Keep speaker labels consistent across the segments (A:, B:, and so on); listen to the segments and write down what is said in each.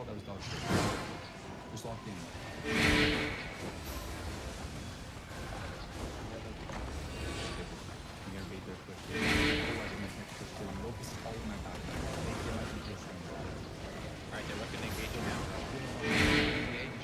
A: that was dog shit. Just locked in. I'm gonna bait there quick. Otherwise, I'm gonna push through. Locus is all my back.
B: Alright, they're looking to engage you now.
A: Engage.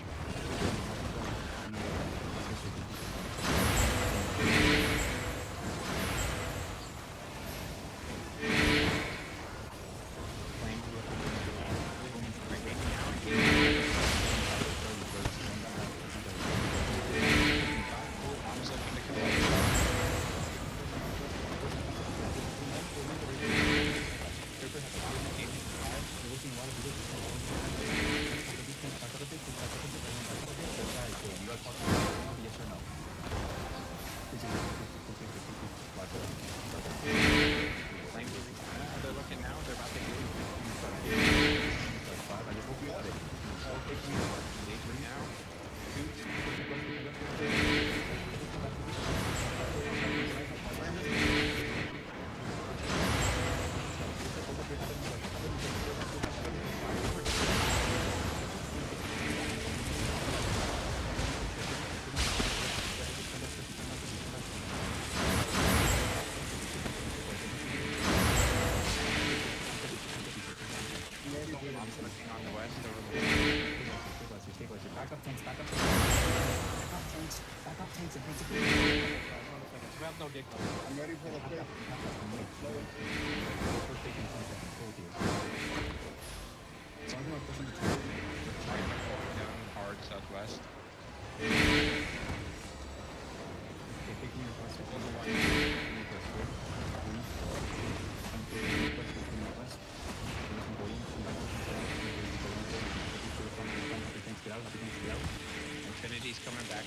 B: No dick.
C: I'm ready for the pick.
B: Down hard southwest. Infinity's coming back.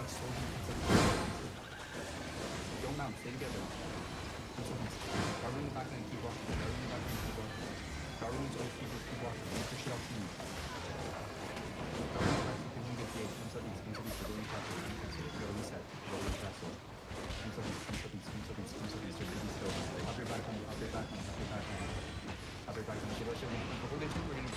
A: watch soldiers. Don't mount. Stay together. Cover in the back and keep walking. Cover in the back and keep walking. Cover in the keep walking. Push it out to you. Cover in the back. You can get the 8. Come southeast. Come southeast. Go in castle. Go reset. Go in castle. Come southeast. Come southeast. Come southeast. Come southeast. You're busy still. Up your back on. Up your back on. Up your back on. Up your back on. Give us your name. Hold it. We're gonna.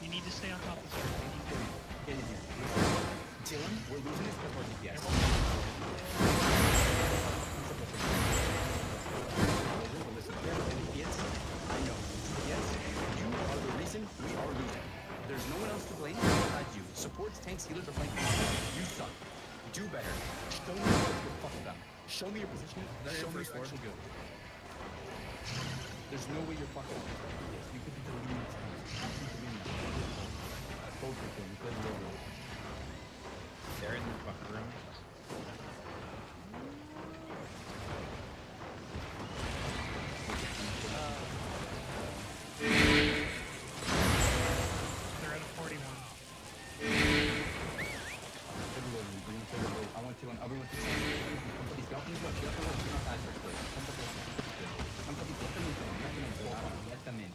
C: You need to stay on top of the stairs.
A: Get in here. Dylan, we're losing this before DPS. Listen, DPS, I know. Yes, you are the reason we are losing. There's no one else to blame besides you. Supports, tanks, healers are playing. You suck. Do better. Show me what you're fucking about. Show me your positioning. Show me your actual good. There's no way you're fucking up. Yes, you could be the leading team. Both of them, you could be over.
B: They're in the buffer room.
C: They're at a 41.
A: I want to on everyone to see somebody's got these up. Let them in.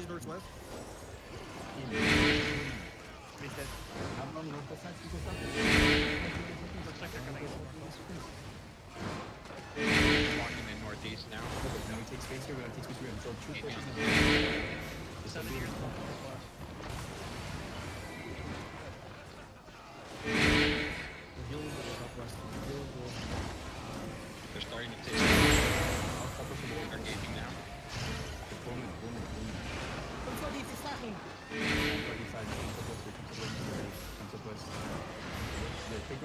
D: Northwest.
C: Looks like they're gonna get
B: Walking in northeast now.
A: Now we take space here. We're gonna take space. We're gonna throw 2 forces.
C: 7 here.
B: They're starting to take. They're engaging now.
A: Take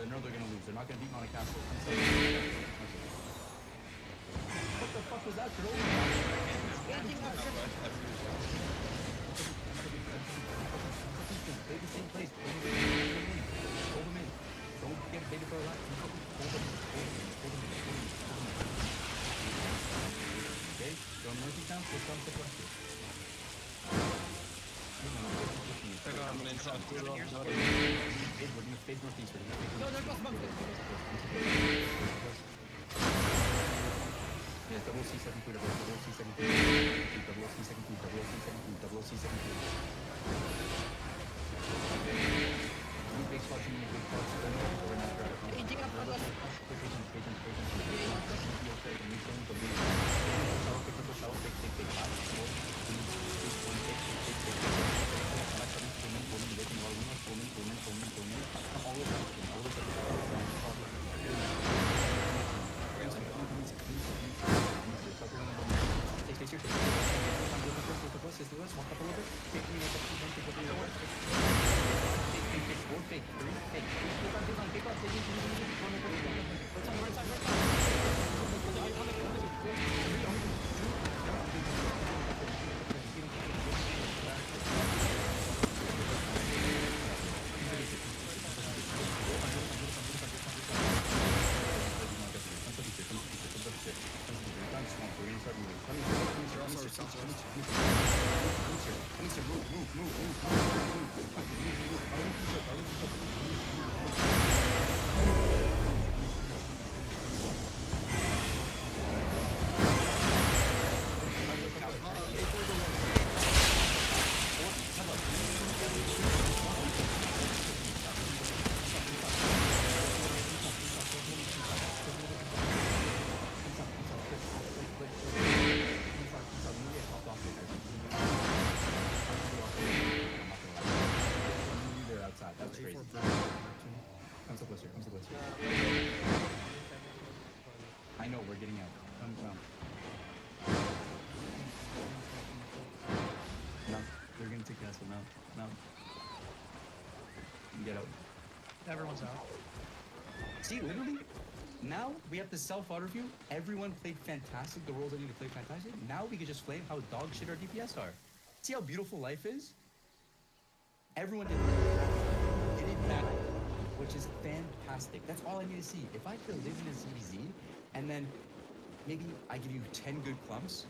A: They know they're gonna lose. They're not gonna beat Monte Castle. What the fuck was that throw? Play the same place. Hold them in. Don't get baited for a lot. Hold them. Okay? Don't northeast down. Push down to the west.
B: They're going inside.
A: We're gonna fade northeast.
D: No, they're close.
A: Yeah, double C72, double C72, double C72, double C72, double C72. Any big spots, any big spots, we're not grabbing. I know, we're getting out. Come. No, they're gonna take castle. No. Get out.
C: Everyone's out.
A: See, literally, now we have the self-auto review. Everyone played fantastic. The roles I need to play fantastic. Now we can just flame how dog shit our DPS are. See how beautiful life is? Everyone did that, which is fantastic. That's all I need to see. If I could live in a ZDZ, and then maybe I give you 10 good clumps,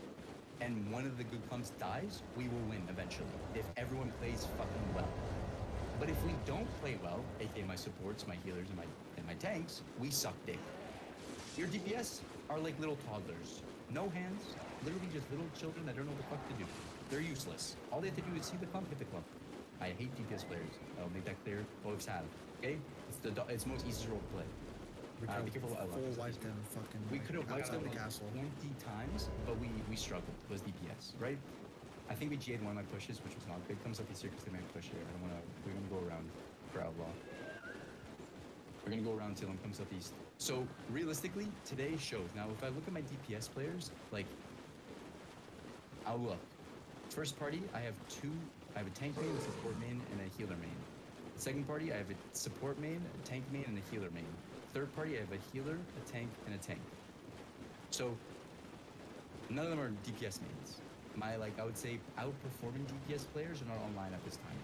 A: and one of the good clumps dies, we will win eventually. If everyone plays fucking well. But if we don't play well, aka my supports, my healers, and my tanks, we suck dick. Your DPS are like little toddlers. No hands, literally just little children that don't know what the fuck to do. They're useless. All they have to do is see the clump, hit the clump. I hate DPS players. I'll make that clear. Always have. Okay? It's the most easiest role to play. Be careful what I
D: full wipe them fucking.
A: We could have wiped them
D: the
A: like
D: castle
A: 20 times, but we struggled. It was DPS, right? I think we GA'd one of my pushes, which was not good. Comes up this year because they might push here. We're gonna go around for Outlaw. We're gonna go around till him comes up east. So realistically, today shows. Now, if I look at my DPS players, like, I'll look. First party, I have a tank main, a support main, and a healer main. Second party, I have a support main, a tank main, and a healer main. Third party, I have a healer, a tank, and a tank. So none of them are DPS mains. My, like, I would say outperforming DPS players are not online at this time.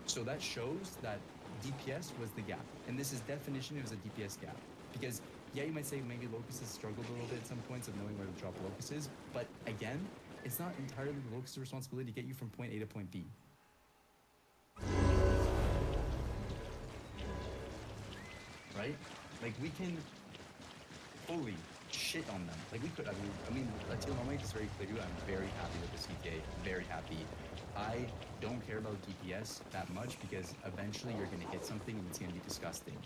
A: So that shows that DPS was the gap. And this is definition, it was a DPS gap. Because, yeah, you might say maybe Locusts struggled a little bit at some points of knowing where to drop Locusts, but again, it's not entirely the Locust's responsibility to get you from point A to point B. Right? Like, we can fully shit on them. Like, we could, I mean, Teal Nomade is very clear to you. I'm very happy with the CK. Very happy. I don't care about DPS that much because eventually you're going to hit something and it's going to be disgusting.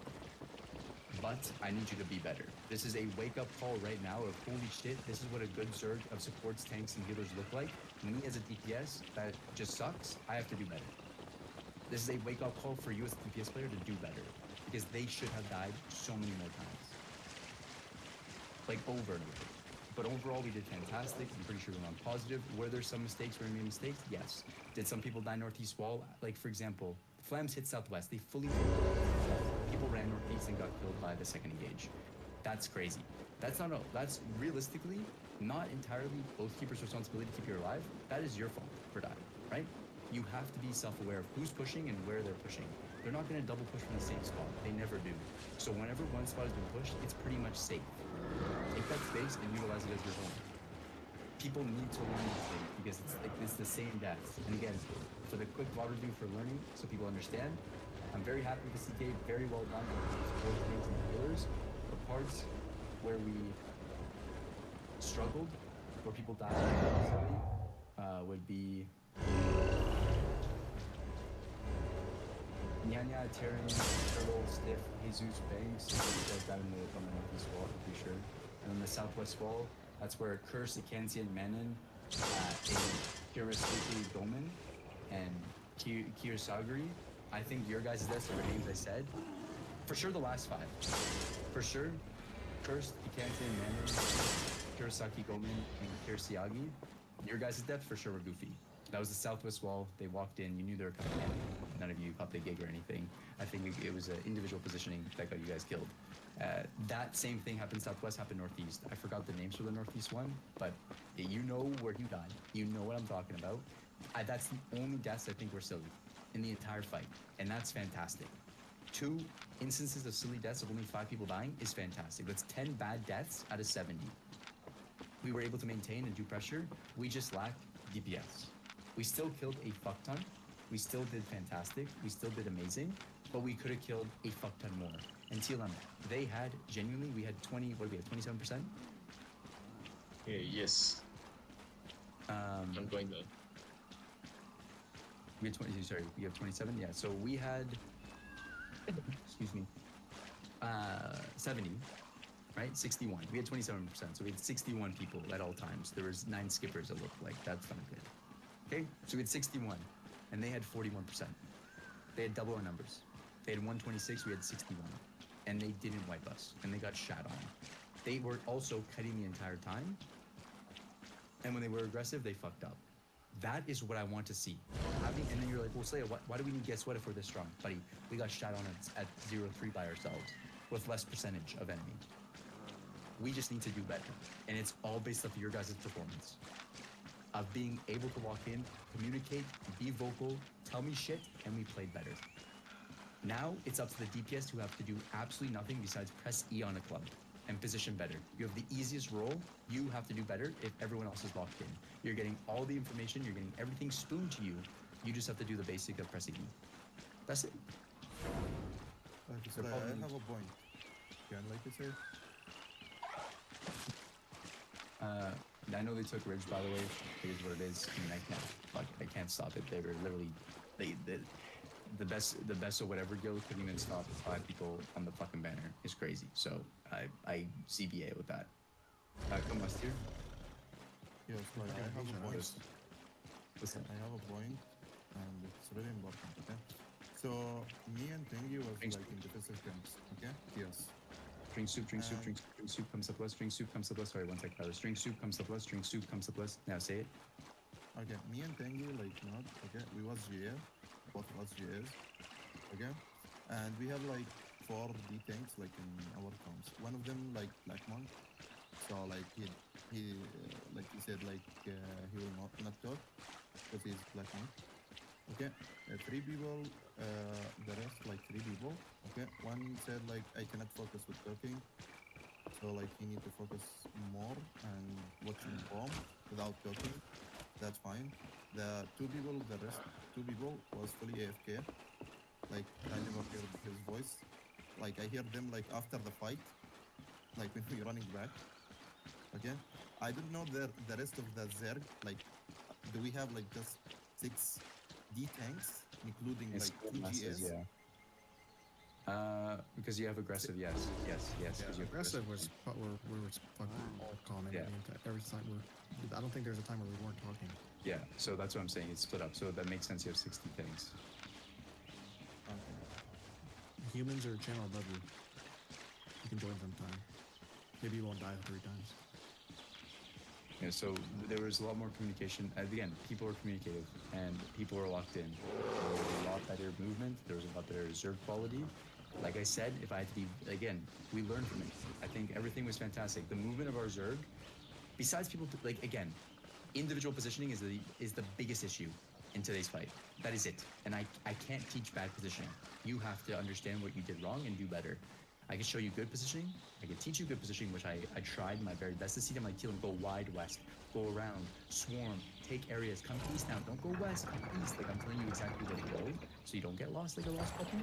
A: But I need you to be better. This is a wake-up call right now of, holy shit, this is what a good surge of supports, tanks, and healers look like. Me as a DPS that just sucks, I have to do better. This is a wake-up call for you as a DPS player to do better. Because they should have died so many more times. Like, over and over. But overall, we did fantastic. I'm pretty sure we went positive. Were there some mistakes where we made mistakes? Yes. Did some people die northeast wall? Like, for example, Flams hit southwest. They fully people ran northeast and got killed by the second engage. That's crazy. That's realistically not entirely both keepers' responsibility to keep you alive. That is your fault for dying, right? You have to be self-aware of who's pushing and where they're pushing. They're not going to double push from the same spot. They never do. So whenever one spot has been pushed, it's pretty much safe. Take that space and utilize it as your own. People need to learn this thing because it's the same death. And again, for the quick VOD review for learning, so people understand, I'm very happy with the CK, very well done with both things and killers. The parts where we struggled, where people died would be Nyanya, Terran, Turtle, Stiff, Jesus, Banks, those died on the northeast wall, I'm pretty sure. And then the southwest wall, that's where Curse, Ikansi, and Manon, Kirisuke, Gomen, and Kirasagari. I think your guys' deaths are the names I said. For sure the last five. For sure, Cursed, Ikansi, and Manon, Kurosaki, Gomen, and Kirisiagi. Your guys' deaths for sure were goofy. That was the southwest wall. They walked in. You knew they were coming in. None of you popped a gig or anything. I think it was individual positioning that got you guys killed. That same thing happened southwest, happened northeast. I forgot the names for the northeast one, but you know where you died. You know what I'm talking about. That's the only deaths I think were silly in the entire fight, and that's fantastic. 2 instances of silly deaths of only 5 people dying is fantastic. That's 10 bad deaths out of 70. We were able to maintain and do pressure. We just lacked DPS. We still killed a fuck ton. We still did fantastic. We still did amazing, but we could have killed a fuck ton more. And TLM, they had genuinely, we had 20, what do we have, 27%?
B: Yes. I'm going there.
A: We had 20, sorry, we have 27? Yeah, so we had, excuse me, 70, right? 61. We had 27%, so we had 61 people at all times. There was 9 skippers, it looked like. That's not good. Okay, so we had 61, and they had 41%. They had double our numbers. They had 126, we had 61. And they didn't wipe us, and they got shat on. They were also cutting the entire time, and when they were aggressive, they fucked up. That is what I want to see. And then you're like, well, Slayer, why do we need Guess What if we're this strong? Buddy, we got shot on at 0-3 by ourselves with less percentage of enemy. We just need to do better. And it's all based off of your guys' performance. Of being able to walk in, communicate, be vocal, tell me shit, and we played better. Now, it's up to the DPS who have to do absolutely nothing besides press E on a club and position better. You have the easiest role. You have to do better if everyone else is locked in. You're getting all the information. You're getting everything spooned to you. You just have to do the basic of pressing E. That's it.
D: So I have a point. Can I like to say?
A: I know they took Ridge, by the way. It is what it is. I mean, I can't stop it. They were literally, the best of whatever guild couldn't even stop 5 people on the fucking banner. It's crazy. So I CBA with that. Come on, here.
D: Yes, like I have a point.
A: What's that?
D: I have a point, and it's really important. Okay. So me and Tengi was like in defensive camps. Okay. Yes.
A: String soup, come southwest, string soup, come southwest. Sorry, one sec, Tyler. String soup, come southwest, string soup, come southwest. Now say it.
D: Okay, me and Tengi, like, not, okay, we was GA, both of us GAs, okay? And we have, like, 4 D-tanks, like, in our comms. One of them, like, Black Monk. So, like, he like, he said, like, he will not talk, because he's Black Monk. Okay, 3 people, the rest, like, 3 people, okay? One said, like, I cannot focus with talking, so, like, he need to focus more and watching bomb without talking. That's fine. The rest 2 people was fully AFK. Like, I never heard his voice. Like, I hear them, like, after the fight, like, when we're running back. Okay? I don't know the rest of the Zerg, like, do we have, like, just 6 D-tanks, including,
A: It's
D: like, 2 GS?
A: Yeah. Because you have aggressive, yes.
E: Yeah, aggressive was we were fucking all common.
A: Yeah.
E: Every time I don't think there's a time where we weren't talking.
A: Yeah, so that's what I'm saying. It's split up, so that makes sense. You have 60 things.
E: Humans are a channel above you. You can join sometime. Maybe you won't die 3 times.
A: Yeah, so there was a lot more communication. Again, people are communicative and people are locked in. There was a lot better movement. There was a lot better reserve quality. Like I said, if I had to be, again, we learned from it. I think everything was fantastic. The movement of our Zerg, besides people, like, again, individual positioning is the biggest issue in today's fight. That is it. And I can't teach bad positioning. You have to understand what you did wrong and do better. I can show you good positioning. I can teach you good positioning, which I tried my very best to see them like teal and go wide west, go around, swarm, take areas, come east now. Don't go west, come east. Like I'm telling you exactly where to go so you don't get lost like a lost puppy.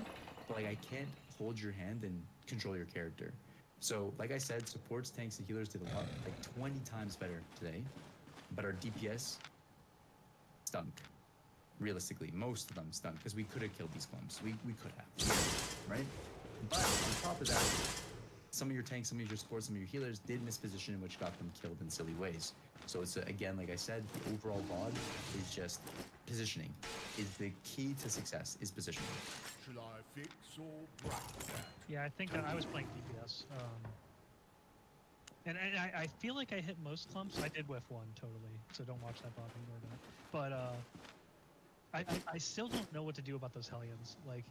A: But like I can't hold your hand and control your character. So like I said, supports, tanks, and healers did a lot, like 20 times better today. But our DPS stunk. Realistically, most of them stunk because we could have killed these clumps. We could have, right? But on top of that, some of your tanks, some of your supports, some of your healers did miss position, which got them killed in silly ways. So it's again, like I said, the overall VOD is just positioning. Is the key to success is positioning.
F: Shall I fix or break that?
C: Yeah, I think I was playing DPS. And I feel like I hit most clumps. I did whiff one totally, so don't watch that bot ignore that. But I still don't know what to do about those Hellions. Like,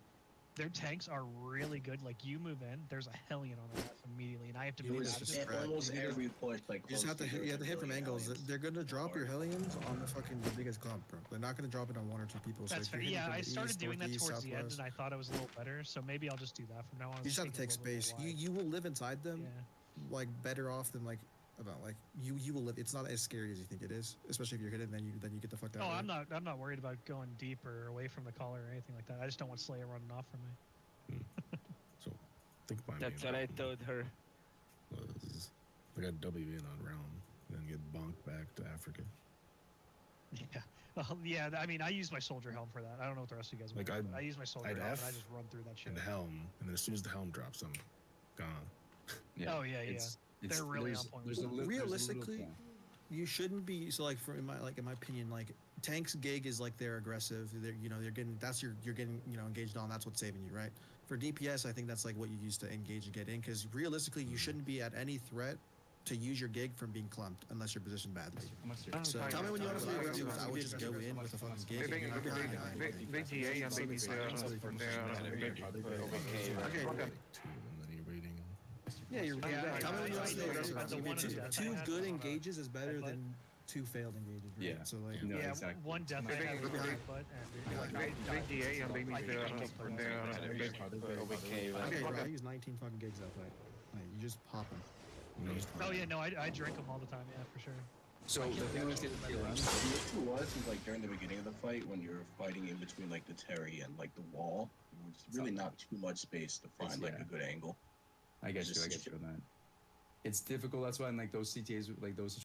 C: their tanks are really good. Like, you move in, there's a Hellion on their ass immediately, and I have to
E: You
C: move
E: need
C: out
E: to
C: of
E: just
C: it.
E: spread.
G: Almost
E: You need to-
G: every push, like
E: You just have to hit, you have to hit from angles. They're gonna drop your Hellions on the biggest clump, bro. They're not gonna drop it on one or two people. So
C: That's
E: if
C: fair.
E: you're hitting
C: Yeah,
E: from
C: I
E: the
C: started
E: east,
C: doing that
E: northeast,
C: towards the end,
E: southwest,
C: and I thought it was a little better. So maybe I'll just do that from now on.
E: you just have to take
C: Taking it a
E: space.
C: little bit
E: You will live inside them,
C: Yeah.
E: like better off than like about like you will live. It's not as scary as you think it is, especially if you're hidden. Then you get the fuck out.
C: Oh,
E: right?
C: I'm not worried about going deep or away from the collar or anything like that. I just don't want Slayer running off from me.
H: So, think my
I: That's
H: main
I: what I
H: problem
I: told her.
H: was I got W in on round and then get bonked back to Africa.
C: Yeah. Well, yeah. I mean, I use my soldier helm for that. I don't know what the rest of you guys.
H: Like,
C: want, but I use my soldier
H: I'd
C: helm
H: F
C: and I just run through that shit.
H: And the helm, and then as soon as the helm drops, I'm gone.
C: Oh yeah, yeah. They're really
A: there's-
C: on point.
A: there's a li- there's a little-
E: Realistically,
A: yeah.
E: you shouldn't be. So like in my opinion, like tanks gig is like they're aggressive. They're getting you're getting engaged on. That's what's saving you, right? For DPS, I think that's like what you use to engage and get in. Because realistically, you shouldn't be at any threat to use your gig from being clumped unless you're positioned badly. So tell me when you want to play aggressive. I would just go in with a fucking gig.
F: VGA and maybe
H: Okay. And then you're waiting.
E: Yeah, tell me when you want to play
C: But the one
E: aggressive.
C: death
E: Two
C: I had
E: good
C: was on a
E: engages is better
C: headbutt.
E: than two failed engages. Right?
A: Yeah.
E: So like.
A: No,
C: yeah,
A: exactly.
C: one death I had was on a butt, and like,
F: VGA and maybe
E: Okay, bro, I use 19 fucking gigs that fight. Like, you just pop them.
C: Oh yeah, no, I drink them all the time. Yeah, for sure.
A: So the thing was getting around.
G: The issue was like during the beginning of the fight when you're fighting in between like the Terry and like the wall, there's really not too much space to find like a good angle.
A: I get you on that. It's difficult. That's why in like those CTAs, like those